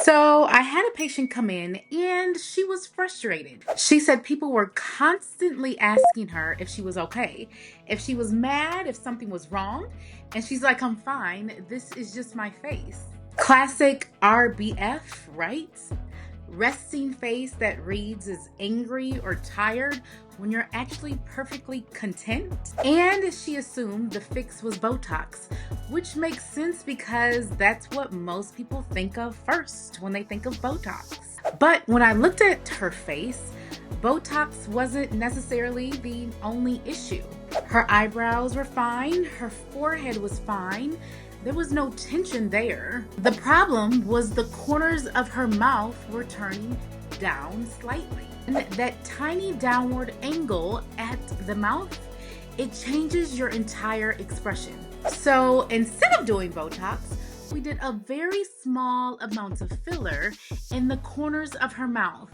So I had a patient come in and she was frustrated. She said people were constantly asking her if she was okay, if she was mad, if something was wrong. And she's like, I'm fine. This is just my face. Classic RBF, right? Resting face that reads as angry or tired when you're actually perfectly content. And she assumed the fix was Botox, which makes sense because that's what most people think of first when they think of Botox. But when I looked at her face, Botox wasn't necessarily the only issue. Her eyebrows were fine, her forehead was fine, there was no tension there. The problem was the corners of her mouth were turning down slightly. And that tiny downward angle at the mouth, it changes your entire expression. So instead of doing Botox, we did a very small amount of filler in the corners of her mouth.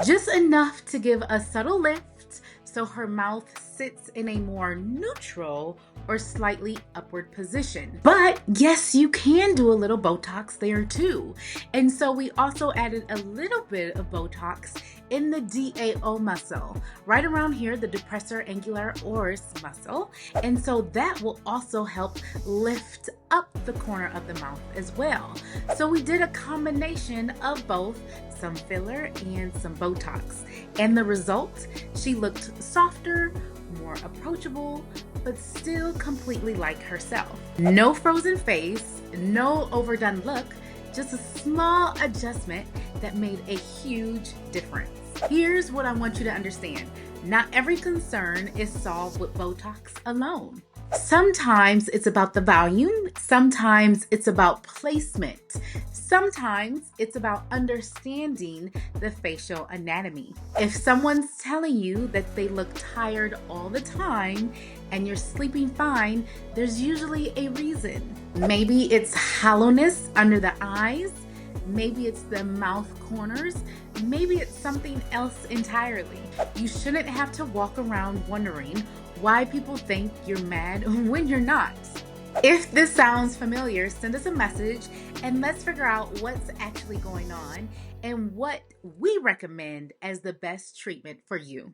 Just enough to give a subtle lift so her mouth sits in a more neutral or slightly upward position. But yes, you can do a little Botox there too. And so we also added a little bit of Botox in the DAO muscle, right around here, the depressor angular oris muscle. And so that will also help lift up the corner of the mouth as well. So we did a combination of both, some filler and some Botox. And the result, she looked softer, more approachable, but still completely like herself. No frozen face, no overdone look, just a small adjustment that made a huge difference. Here's what I want you to understand. Not every concern is solved with Botox alone. Sometimes it's about the volume, sometimes it's about placement, sometimes it's about understanding the facial anatomy. If someone's telling you that they look tired all the time and you're sleeping fine, there's usually a reason. Maybe it's hollowness under the eyes, maybe it's the mouth corners, maybe it's something else entirely. You shouldn't have to walk around wondering why people think you're mad when you're not. If this sounds familiar, send us a message and let's figure out what's actually going on and what we recommend as the best treatment for you.